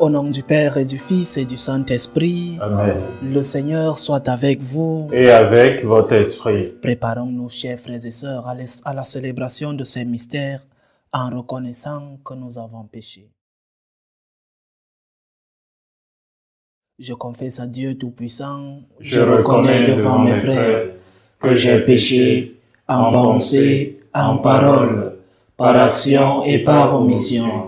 Au nom du Père et du Fils et du Saint-Esprit, Amen. le Seigneur soit avec vous. Et avec votre esprit. Préparons-nous, chers frères et sœurs, à la célébration de ces mystères en reconnaissant que nous avons péché. Je confesse à Dieu Tout-Puissant, Je reconnais devant mes frères que j'ai péché en pensée, en parole, par action et par omission.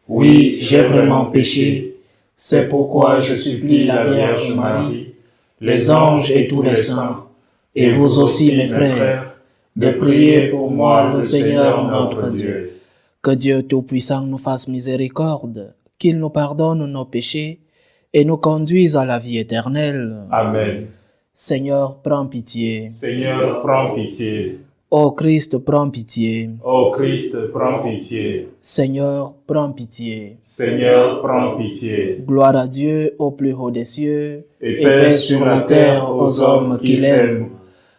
Oui, j'ai vraiment péché. C'est pourquoi je supplie la Vierge Marie, les anges et tous les saints, et vous aussi mes frères, de prier pour moi le Seigneur notre Dieu. Que Dieu Tout-Puissant nous fasse miséricorde, qu'il nous pardonne nos péchés et nous conduise à la vie éternelle. Amen. Seigneur, prends pitié. Seigneur, prends pitié. Ô Christ, prends pitié. Ô Christ, prends pitié. Seigneur, prends pitié. Seigneur, prends pitié. Gloire à Dieu au plus haut des cieux, Et paix sur la terre aux hommes qu'il aime.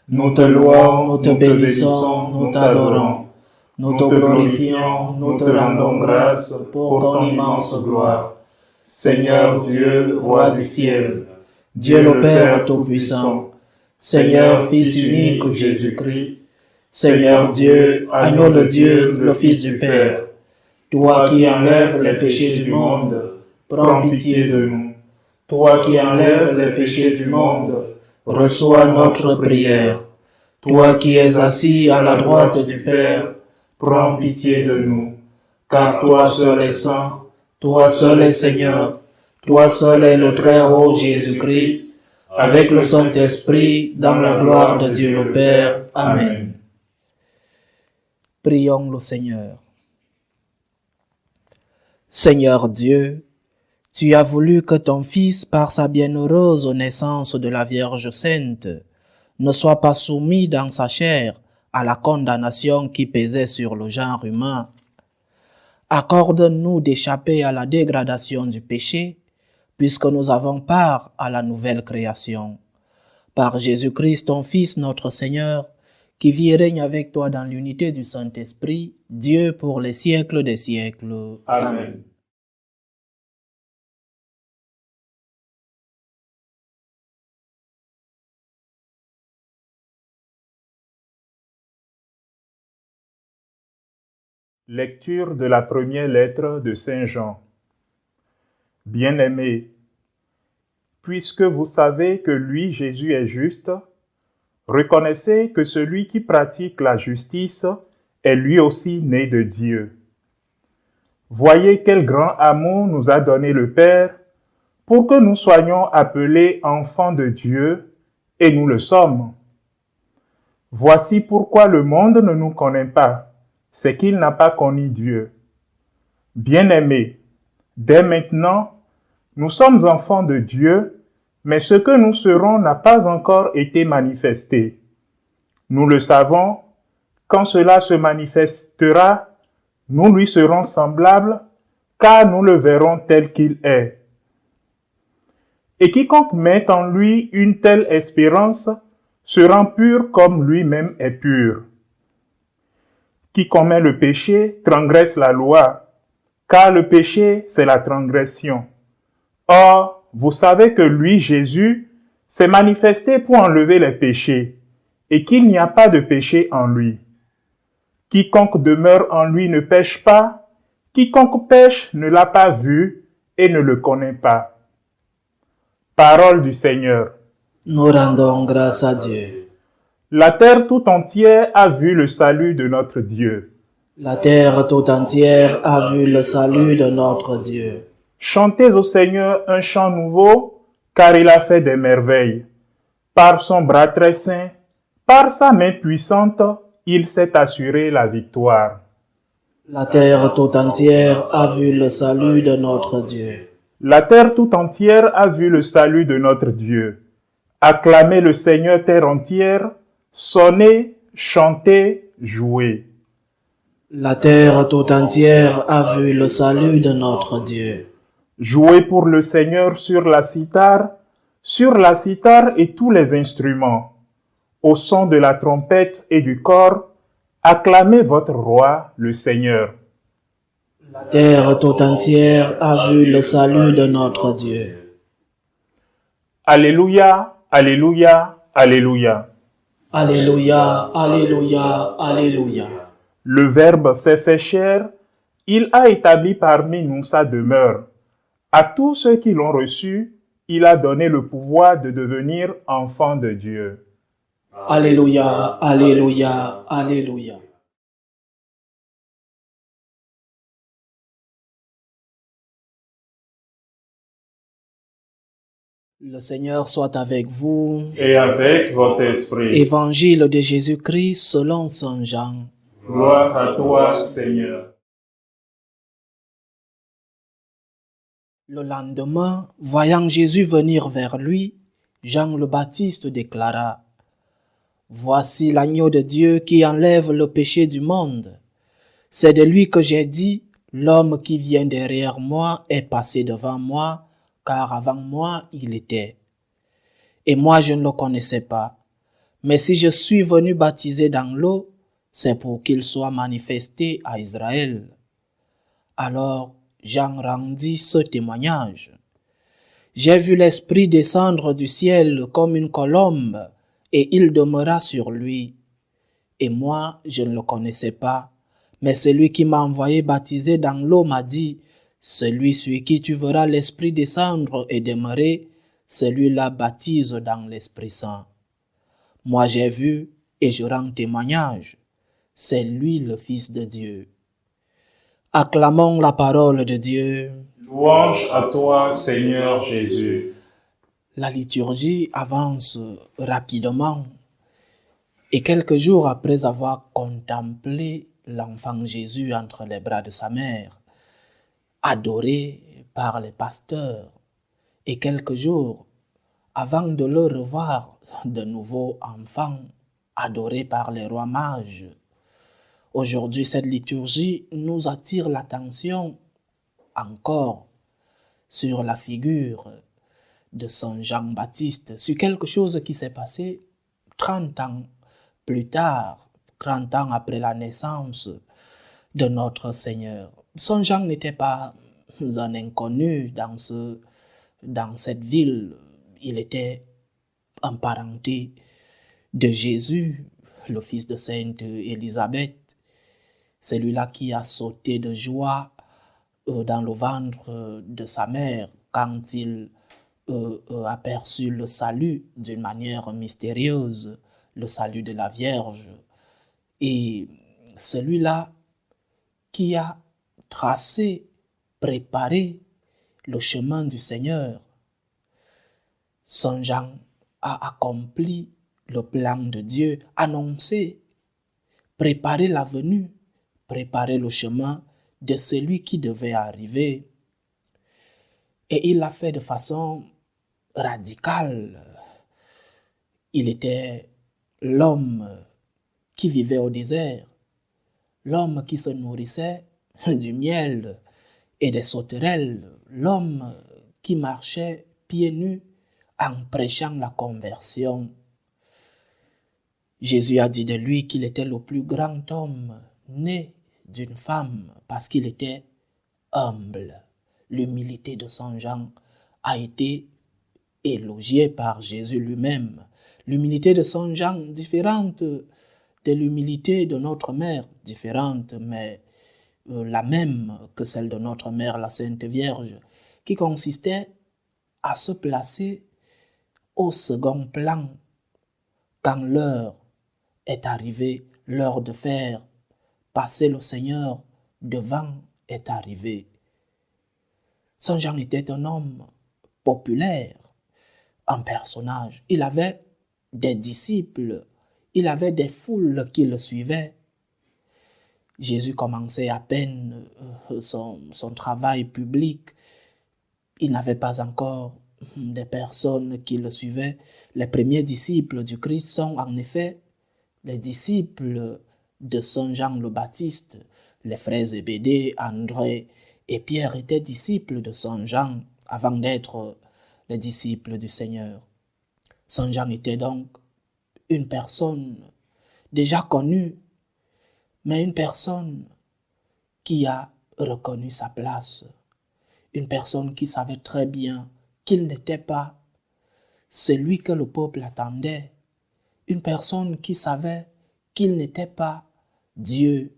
Nous te louons, nous te bénissons, nous t'adorons. Nous te glorifions, nous te rendons grâce pour ton immense gloire. Seigneur Dieu, roi du ciel, Dieu le Père Tout-Puissant, Seigneur Fils unique Jésus-Christ, Seigneur Dieu, agneau de Dieu, le Fils du Père, toi qui enlèves les péchés du monde, prends pitié de nous. Toi qui enlèves les péchés du monde, reçois notre prière. Toi qui es assis à la droite du Père, prends pitié de nous. Car toi seul est saint, toi seul est Seigneur, toi seul est le très haut Jésus-Christ, avec le Saint-Esprit, dans la gloire de Dieu le Père. Amen. Prions le Seigneur. Seigneur Dieu, tu as voulu que ton Fils, par sa bienheureuse naissance de la Vierge Sainte, ne soit pas soumis dans sa chair à la condamnation qui pesait sur le genre humain. Accorde-nous d'échapper à la dégradation du péché, puisque nous avons part à la nouvelle création. Par Jésus-Christ, ton Fils, notre Seigneur, qui vit et règne avec toi dans l'unité du Saint-Esprit, Dieu pour les siècles des siècles. Amen. Lecture de la première lettre de Saint Jean. Bien-aimés, puisque vous savez que lui, Jésus, est juste, reconnaissez que celui qui pratique la justice est lui aussi né de Dieu. Voyez quel grand amour nous a donné le Père pour que nous soyons appelés enfants de Dieu, et nous le sommes. Voici pourquoi le monde ne nous connaît pas, c'est qu'il n'a pas connu Dieu. Bien-aimés, dès maintenant, nous sommes enfants de Dieu, mais ce que nous serons n'a pas encore été manifesté. Nous le savons, quand cela se manifestera, nous lui serons semblables, car nous le verrons tel qu'il est. Et quiconque met en lui une telle espérance se rend pur comme lui-même est pur. Qui commet le péché transgresse la loi, car le péché, c'est la transgression. Or, vous savez que lui, Jésus, s'est manifesté pour enlever les péchés, et qu'il n'y a pas de péché en lui. Quiconque demeure en lui ne pêche pas, quiconque pêche ne l'a pas vu et ne le connaît pas. Parole du Seigneur. Nous rendons grâce à Dieu. La terre tout entière a vu le salut de notre Dieu. La terre tout entière a vu le salut de notre Dieu. Chantez au Seigneur un chant nouveau, car il a fait des merveilles. Par son bras très saint, par sa main puissante, il s'est assuré la victoire. La terre tout entière a vu le salut de notre Dieu. La terre tout entière a vu le salut de notre Dieu. Acclamez le Seigneur terre entière, sonnez, chantez, jouez. La terre tout entière a vu le salut de notre Dieu. Jouez pour le Seigneur sur la cithare et tous les instruments. Au son de la trompette et du cor, acclamez votre roi, le Seigneur. La terre tout entière a vu le salut de notre Dieu. Alléluia, Alléluia, Alléluia. Alléluia, Alléluia, Alléluia. Le Verbe s'est fait chair, il a établi parmi nous sa demeure. À tous ceux qui l'ont reçu, il a donné le pouvoir de devenir enfants de Dieu. Alléluia, Alléluia, Alléluia. Le Seigneur soit avec vous. Et avec votre esprit. Évangile de Jésus-Christ selon Saint Jean. Gloire à toi, Seigneur. Le lendemain, voyant Jésus venir vers lui, Jean le Baptiste déclara: Voici l'agneau de Dieu qui enlève le péché du monde. C'est de lui que j'ai dit: L'homme qui vient derrière moi est passé devant moi, car avant moi il était. Et moi je ne le connaissais pas. Mais si je suis venu baptiser dans l'eau, c'est pour qu'il soit manifesté à Israël. Alors Jean rendit ce témoignage. J'ai vu l'Esprit descendre du ciel comme une colombe, et il demeura sur lui. Et moi, je ne le connaissais pas, mais celui qui m'a envoyé baptiser dans l'eau m'a dit: Celui sur qui tu verras l'Esprit descendre et demeurer, celui-là baptise dans l'Esprit Saint. Moi j'ai vu et je rends témoignage. C'est lui le Fils de Dieu. Acclamons la parole de Dieu. Louange à toi, Seigneur Jésus. La liturgie avance rapidement et quelques jours après avoir contemplé l'enfant Jésus entre les bras de sa mère, adoré par les pasteurs, et quelques jours avant de le revoir de nouveau enfant, adoré par les rois mages, aujourd'hui cette liturgie nous attire l'attention encore sur la figure de Saint Jean-Baptiste, sur quelque chose qui s'est passé 30 ans plus tard, 30 ans après la naissance de notre Seigneur. Saint Jean n'était pas un inconnu dans cette ville. Il était en parenté de Jésus, le fils de Sainte Élisabeth, celui-là qui a sauté de joie dans le ventre de sa mère quand il aperçut le salut d'une manière mystérieuse, le salut de la Vierge. Et celui-là qui a tracé, préparé le chemin du Seigneur. Saint Jean a accompli le plan de Dieu, annoncé, préparé la venue, préparé le chemin de celui qui devait arriver. Et il l'a fait de façon radicale. Il était l'homme qui vivait au désert, l'homme qui se nourrissait du miel et des sauterelles, l'homme qui marchait pieds nus en prêchant la conversion. Jésus a dit de lui qu'il était le plus grand homme né d'une femme parce qu'il était humble. L'humilité de Saint Jean a été élogiée par Jésus lui-même. L'humilité de Saint Jean, différente de l'humilité de notre mère, différente, mais la même que celle de notre mère, la Sainte Vierge, qui consistait à se placer au second plan quand l'heure est arrivée, l'heure de faire passer le Seigneur devant est arrivée. Saint Jean était un homme populaire, un personnage. Il avait des disciples, il avait des foules qui le suivaient. Jésus commençait à peine son travail public. Il n'avait pas encore des personnes qui le suivaient. Les premiers disciples du Christ sont en effet les disciples de Saint Jean le Baptiste. Les frères Zébédée, André et Pierre étaient disciples de Saint Jean avant d'être les disciples du Seigneur. Saint Jean était donc une personne déjà connue, mais une personne qui a reconnu sa place. Une personne qui savait très bien qu'il n'était pas celui que le peuple attendait. Une personne qui savait qu'il n'était pas Dieu.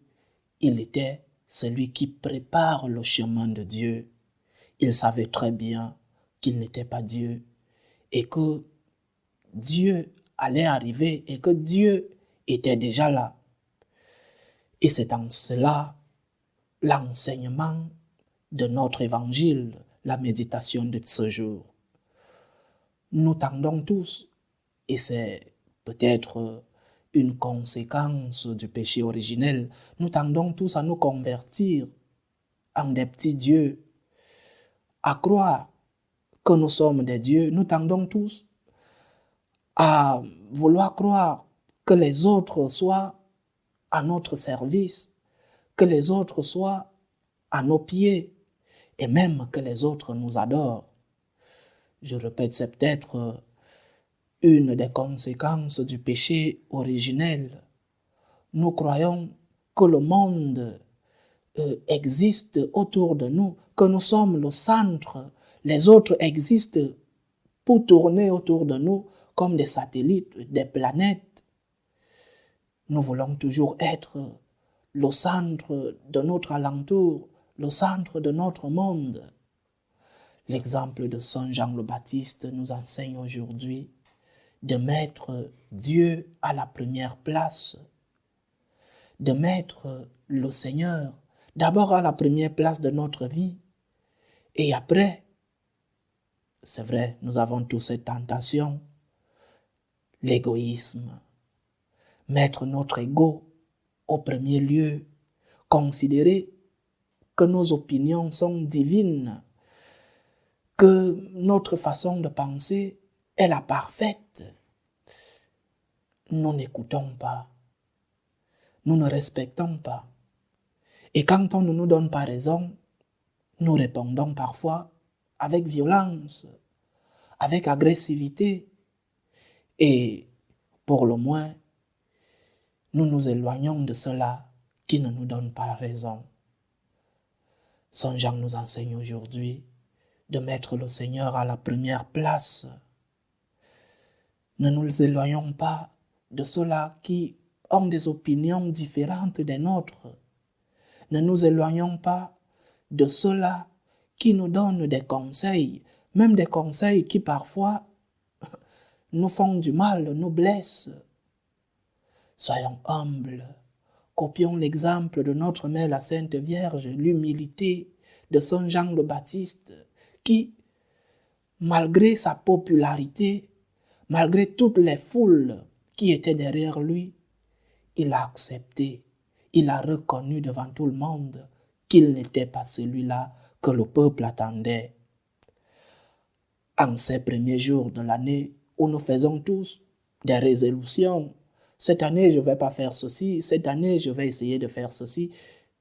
Il était celui qui prépare le chemin de Dieu. Il savait très bien qu'il n'était pas Dieu et que Dieu allait arriver et que Dieu était déjà là. Et c'est en cela l'enseignement de notre évangile, la méditation de ce jour. Nous tendons tous, et c'est peut-être une conséquence du péché originel, nous tendons tous à nous convertir en des petits dieux, à croire que nous sommes des dieux. Nous tendons tous à vouloir croire que les autres soient à notre service, que les autres soient à nos pieds, et même que les autres nous adorent. Je répète, c'est peut-être une des conséquences du péché originel. Nous croyons que le monde existe autour de nous, que nous sommes le centre. Les autres existent pour tourner autour de nous comme des satellites, des planètes. Nous voulons toujours être le centre de notre alentour, le centre de notre monde. L'exemple de Saint Jean le Baptiste nous enseigne aujourd'hui de mettre Dieu à la première place, de mettre le Seigneur d'abord à la première place de notre vie, et après, c'est vrai, nous avons tous cette tentation, l'égoïsme, mettre notre ego au premier lieu, considérer que nos opinions sont divines, que notre façon de penser est la parfaite. Nous n'écoutons pas, nous ne respectons pas. Et quand on ne nous donne pas raison, nous répondons parfois avec violence, avec agressivité. Et pour le moins, nous nous éloignons de ceux-là qui ne nous donnent pas raison. Saint Jean nous enseigne aujourd'hui de mettre le Seigneur à la première place. Ne nous éloignons pas de ceux-là qui ont des opinions différentes des nôtres. Ne nous éloignons pas de ceux-là qui nous donnent des conseils, même des conseils qui parfois nous font du mal, nous blessent. Soyons humbles, copions l'exemple de notre Mère la Sainte Vierge, l'humilité de Saint Jean le Baptiste, qui, malgré sa popularité, malgré toutes les foules qui étaient derrière lui, il a accepté, il a reconnu devant tout le monde qu'il n'était pas celui-là que le peuple attendait. En ces premiers jours de l'année où nous faisons tous des résolutions, cette année je ne vais pas faire ceci, cette année je vais essayer de faire ceci,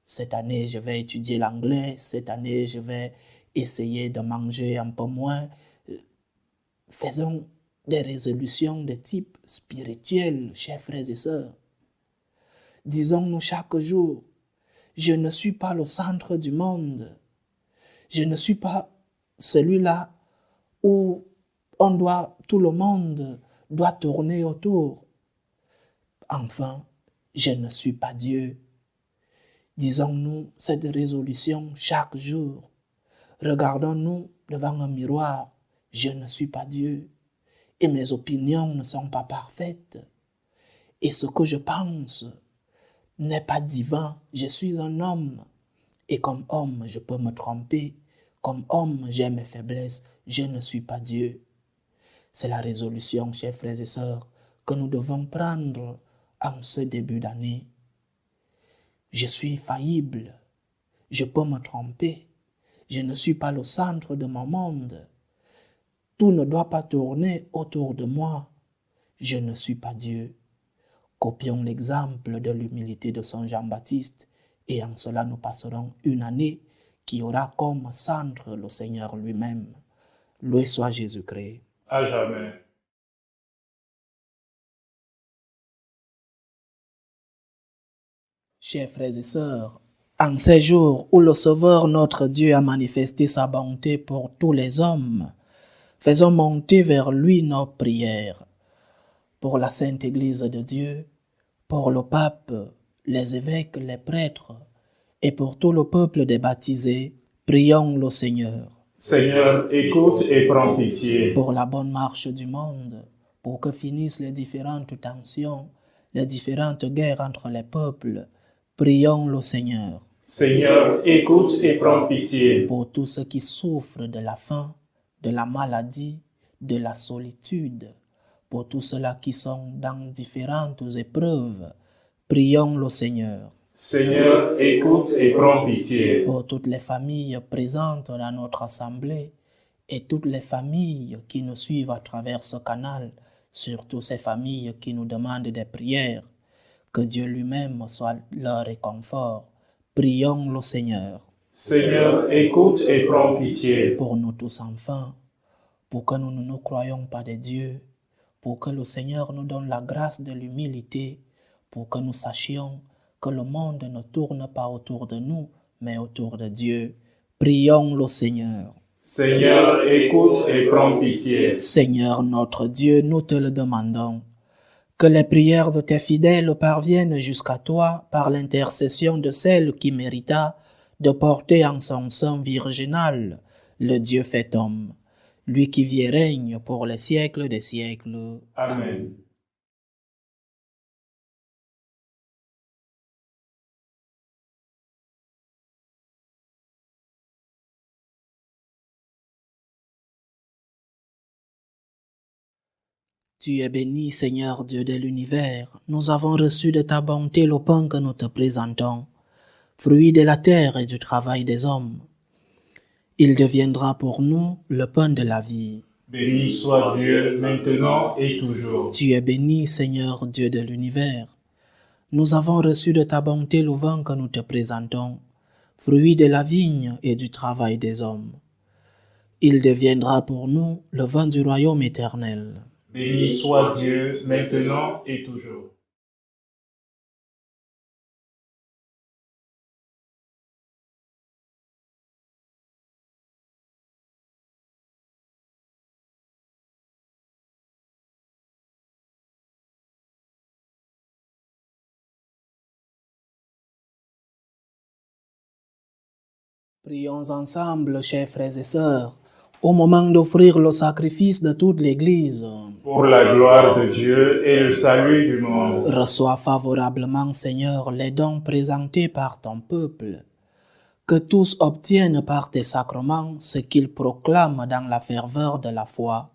cette année je vais étudier l'anglais, cette année je vais essayer de manger un peu moins. Faisons des résolutions de type spirituel, chers frères et sœurs. Disons-nous chaque jour, je ne suis pas le centre du monde. Je ne suis pas celui-là où tout le monde doit tourner autour. Enfin, je ne suis pas Dieu. Disons-nous cette résolution chaque jour. Regardons-nous devant un miroir. Je ne suis pas Dieu. Et mes opinions ne sont pas parfaites. Et ce que je pense n'est pas divin. Je suis un homme. Et comme homme, je peux me tromper. Comme homme, j'ai mes faiblesses. Je ne suis pas Dieu. C'est la résolution, chers frères et sœurs, que nous devons prendre en ce début d'année. Je suis faillible. Je peux me tromper. Je ne suis pas le centre de mon monde. Tout ne doit pas tourner autour de moi. Je ne suis pas Dieu. Copions l'exemple de l'humilité de Saint Jean-Baptiste et en cela nous passerons une année qui aura comme centre le Seigneur lui-même. Loué soit Jésus-Christ. À jamais. Chers frères et sœurs, En ces jours où le Sauveur notre Dieu a manifesté sa bonté pour tous les hommes, faisons monter vers lui nos prières. Pour la Sainte Église de Dieu, pour le pape, les évêques, les prêtres, et pour tout le peuple des baptisés, prions le Seigneur. Seigneur, écoute et prends pitié. Pour la bonne marche du monde, pour que finissent les différentes tensions, les différentes guerres entre les peuples, prions le Seigneur. Seigneur, écoute et prends pitié. Pour tous ceux qui souffrent de la faim, de la maladie, de la solitude, pour tous ceux-là qui sont dans différentes épreuves, prions le Seigneur. Seigneur, écoute et prends pitié. Pour toutes les familles présentes dans notre assemblée et toutes les familles qui nous suivent à travers ce canal, surtout ces familles qui nous demandent des prières, que Dieu lui-même soit leur réconfort. Prions le Seigneur. Seigneur, écoute et prends pitié. Pour nous tous enfin, pour que nous ne nous croyions pas de Dieu, pour que le Seigneur nous donne la grâce de l'humilité, pour que nous sachions que le monde ne tourne pas autour de nous, mais autour de Dieu. Prions le Seigneur. Seigneur, écoute et prends pitié. Seigneur notre Dieu, nous te le demandons. Que les prières de tes fidèles parviennent jusqu'à toi par l'intercession de celle qui mérita de porter en son sein virginal le Dieu fait homme, lui qui vit et règne pour les siècles des siècles. Amen. Tu es béni, Seigneur Dieu de l'univers. Nous avons reçu de ta bonté le pain que nous te présentons, fruit de la terre et du travail des hommes. Il deviendra pour nous le pain de la vie. Béni soit Dieu maintenant et toujours. Tu es béni, Seigneur Dieu de l'univers. Nous avons reçu de ta bonté le vin que nous te présentons, fruit de la vigne et du travail des hommes. Il deviendra pour nous le vin du royaume éternel. Béni soit Dieu maintenant et toujours. Prions ensemble, chers frères et sœurs, au moment d'offrir le sacrifice de toute l'Église. Pour la gloire de Dieu et le salut du monde. Reçois favorablement, Seigneur, les dons présentés par ton peuple. Que tous obtiennent par tes sacrements ce qu'ils proclament dans la ferveur de la foi.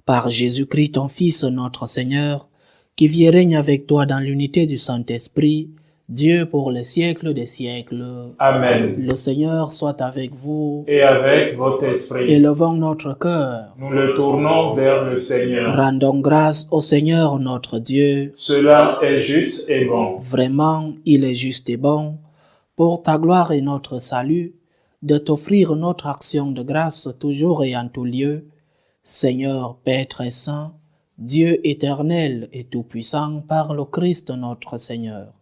Par Jésus-Christ, ton Fils, notre Seigneur, qui vit et règne avec toi dans l'unité du Saint-Esprit, Dieu pour les siècles des siècles. Amen. Le Seigneur soit avec vous. Et avec votre esprit. Élevons notre cœur. Nous le tournons vers le Seigneur. Rendons grâce au Seigneur notre Dieu. Cela est juste et bon. Vraiment, il est juste et bon, pour ta gloire et notre salut, de t'offrir notre action de grâce toujours et en tout lieu. Seigneur, Père très saint, Dieu éternel et tout-puissant, par le Christ notre Seigneur.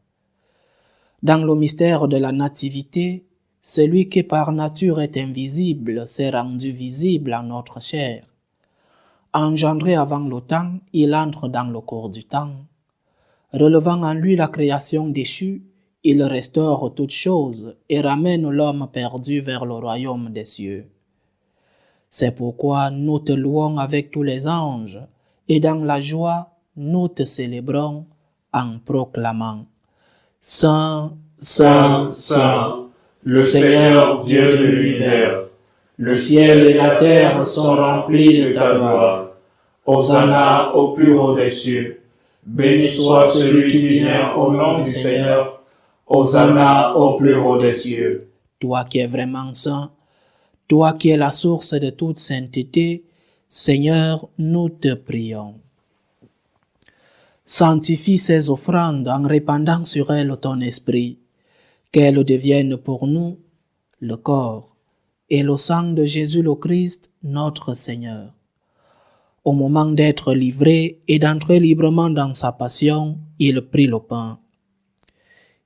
Dans le mystère de la nativité, celui qui par nature est invisible s'est rendu visible en notre chair. Engendré avant le temps, il entre dans le cours du temps. Relevant en lui la création déchue, il restaure toutes choses et ramène l'homme perdu vers le royaume des cieux. C'est pourquoi nous te louons avec tous les anges, et dans la joie, nous te célébrons en proclamant: Saint, Saint, Saint, le Seigneur Dieu de l'univers, le ciel et la terre sont remplis de ta gloire. Hosanna au plus haut des cieux. Béni soit celui qui vient au nom du Seigneur. Hosanna au plus haut des cieux. Toi qui es vraiment saint, toi qui es la source de toute sainteté, Seigneur, nous te prions. Sanctifie ces offrandes en répandant sur elles ton esprit, qu'elles deviennent pour nous le corps et le sang de Jésus le Christ, notre Seigneur. Au moment d'être livré et d'entrer librement dans sa passion, il prit le pain.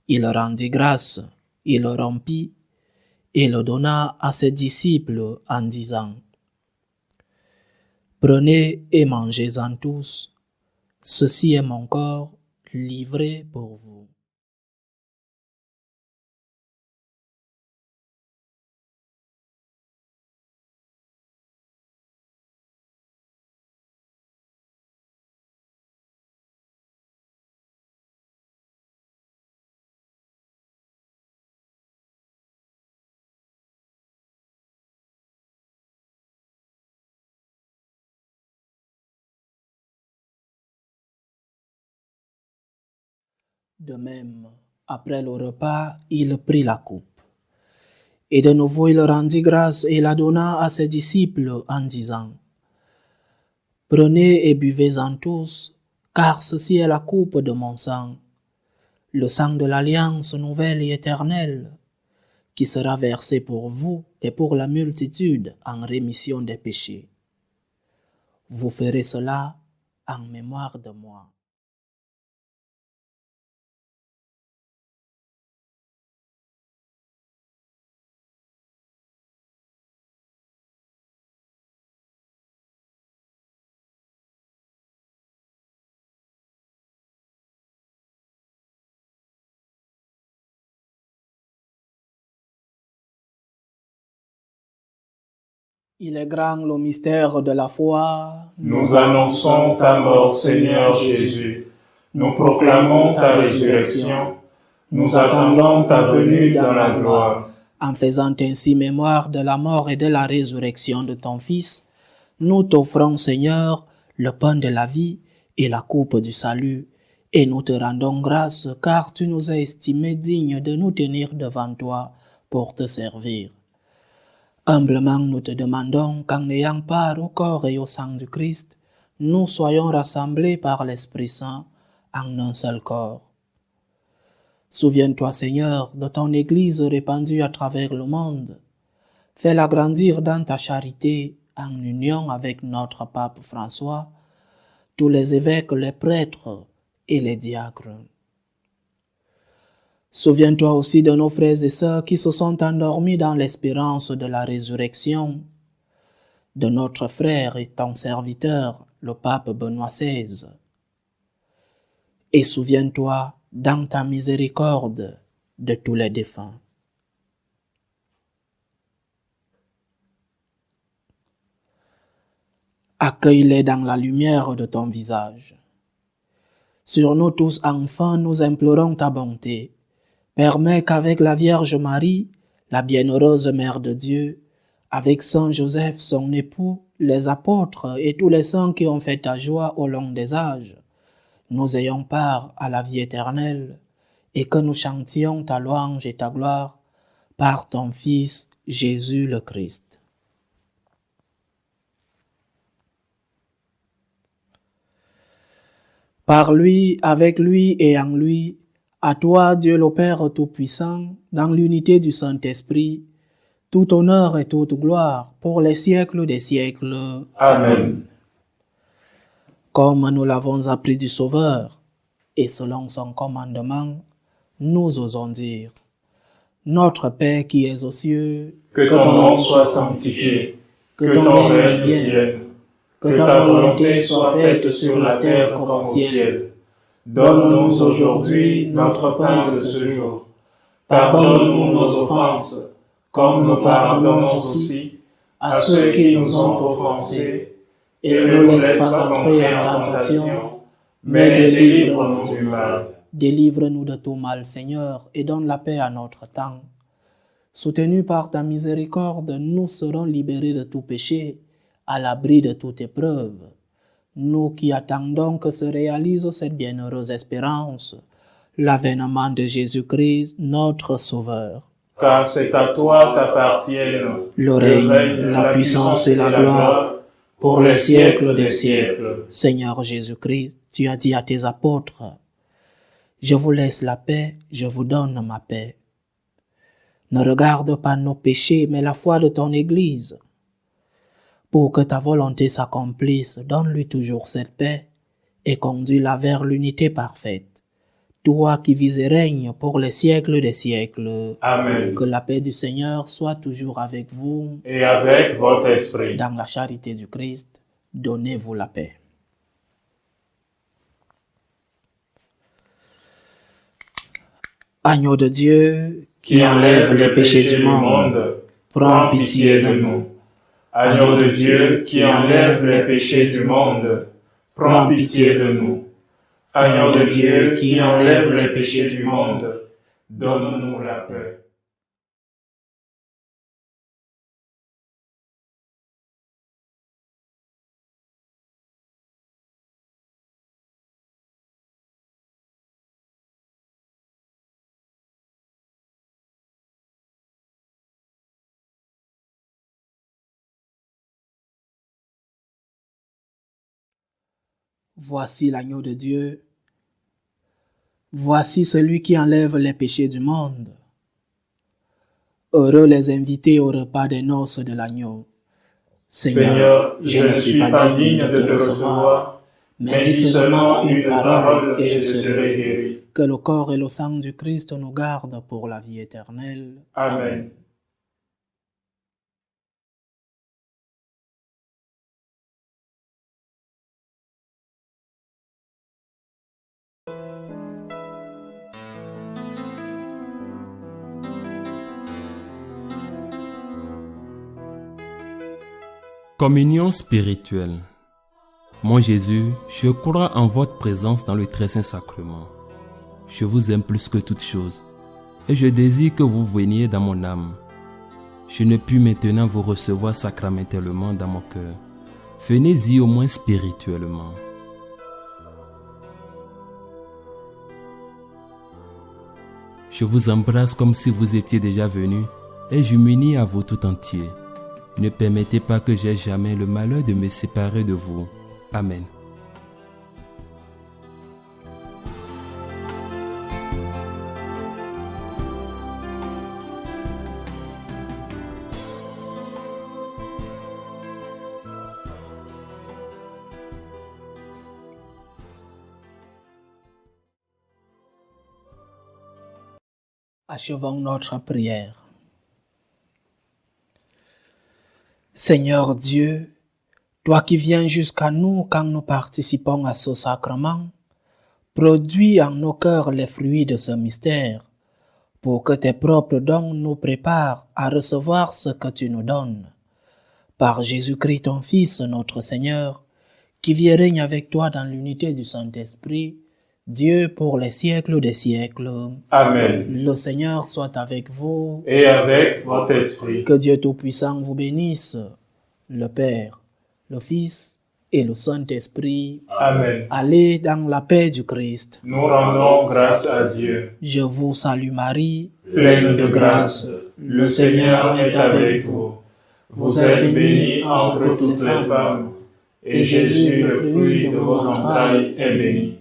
Il rendit grâce, Il le rompit et le donna à ses disciples en disant, « Prenez et mangez-en tous, ceci est mon corps livré pour vous. » De même, après le repas, il prit la coupe. Et de nouveau il rendit grâce et la donna à ses disciples en disant, « Prenez et buvez-en tous, car ceci est la coupe de mon sang, le sang de l'alliance nouvelle et éternelle, qui sera versé pour vous et pour la multitude en rémission des péchés. Vous ferez cela en mémoire de moi. » Il est grand le mystère de la foi. Nous annonçons ta mort, Seigneur Jésus. Nous proclamons ta résurrection. Nous attendons ta venue dans la gloire. En faisant ainsi mémoire de la mort et de la résurrection de ton Fils, nous t'offrons, Seigneur, le pain de la vie et la coupe du salut, et nous te rendons grâce car tu nous as estimés dignes de nous tenir devant toi pour te servir. Humblement nous te demandons qu'en ayant part au corps et au sang du Christ, nous soyons rassemblés par l'Esprit Saint en un seul corps. Souviens-toi, Seigneur, de ton Église répandue à travers le monde. Fais-la grandir dans ta charité en union avec notre pape François, tous les évêques, les prêtres et les diacres. Souviens-toi aussi de nos frères et sœurs qui se sont endormis dans l'espérance de la résurrection, de notre frère et ton serviteur, le pape Benoît XVI. Et souviens-toi, dans ta miséricorde, de tous les défunts. Accueille-les dans la lumière de ton visage. Sur nous tous, enfants, nous implorons ta bonté. Permets qu'avec la Vierge Marie, la bienheureuse Mère de Dieu, avec Saint Joseph, son époux, les apôtres et tous les saints qui ont fait ta joie au long des âges, nous ayons part à la vie éternelle et que nous chantions ta louange et ta gloire par ton Fils Jésus le Christ. Par lui, avec lui et en lui, à toi, Dieu le Père Tout-Puissant, dans l'unité du Saint-Esprit, tout honneur et toute gloire pour les siècles des siècles. Amen. Comme nous l'avons appris du Sauveur, et selon son commandement, nous osons dire, Notre Père qui es aux cieux, que ton nom soit sanctifié, que ton règne vienne, que ta volonté soit faite sur la terre comme au ciel. Donne-nous aujourd'hui notre pain de ce jour. Pardonne-nous nos offenses, comme nous pardonnons aussi à ceux qui nous ont offensés, et ne nous laisse pas entrer en tentation, mais délivre-nous du mal. Délivre-nous de tout mal, Seigneur, et donne la paix à notre temps. Soutenus par ta miséricorde, nous serons libérés de tout péché, à l'abri de toute épreuve. Nous qui attendons que se réalise cette bienheureuse espérance, l'avènement de Jésus-Christ, notre Sauveur. Car c'est à toi qu'appartiennent le règne, la puissance et la gloire, pour les siècles des siècles. Seigneur Jésus-Christ, tu as dit à tes apôtres, « Je vous laisse la paix, je vous donne ma paix. » Ne regarde pas nos péchés, mais la foi de ton Église. Pour que ta volonté s'accomplisse, donne-lui toujours cette paix et conduis-la vers l'unité parfaite. toi qui vis et règnes pour les siècles des siècles. Amen. Que la paix du Seigneur soit toujours avec vous. Et avec votre esprit. Dans la charité du Christ, donnez-vous la paix. Agneau de Dieu, qui enlève les péchés du monde, prends pitié de nous. Agneau de Dieu, qui enlève les péchés du monde, prends pitié de nous. Agneau de Dieu, qui enlève les péchés du monde, donne-nous la paix. Voici l'agneau de Dieu. Voici celui qui enlève les péchés du monde. Heureux les invités au repas des noces de l'agneau. Seigneur, je ne suis pas digne de te recevoir, mais dis seulement une parole et je serai guéri. Que le corps et le sang du Christ nous gardent pour la vie éternelle. Amen. Communion spirituelle. Mon Jésus, je crois en votre présence dans le très saint sacrement. Je vous aime plus que toute chose et je désire que vous veniez dans mon âme. Je ne puis maintenant vous recevoir sacramentellement dans mon cœur. Venez-y au moins spirituellement. Je vous embrasse comme si vous étiez déjà venu et je m'unis à vous tout entier. Ne permettez pas que j'aie jamais le malheur de me séparer de vous. Amen. Achevons notre prière. Seigneur Dieu, toi qui viens jusqu'à nous quand nous participons à ce sacrement, produis en nos cœurs les fruits de ce mystère, pour que tes propres dons nous préparent à recevoir ce que tu nous donnes. Par Jésus-Christ ton Fils, notre Seigneur, qui vit et règne avec toi dans l'unité du Saint-Esprit, Dieu pour les siècles des siècles. Amen. Le Seigneur soit avec vous. Et avec votre esprit. Que Dieu Tout-Puissant vous bénisse, le Père, le Fils et le Saint-Esprit. Amen. Allez dans la paix du Christ. Nous rendons grâce à Dieu. Je vous salue Marie, Pleine de grâce, le Seigneur est avec vous. Vous êtes bénie entre toutes les femmes, et Jésus, le fruit de vos entrailles, est béni.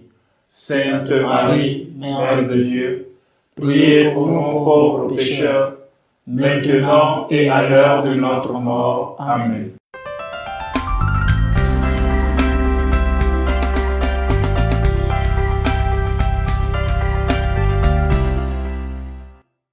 Sainte Marie, Mère de Dieu, priez pour nous pauvres pécheurs, maintenant et à l'heure de notre mort. Amen.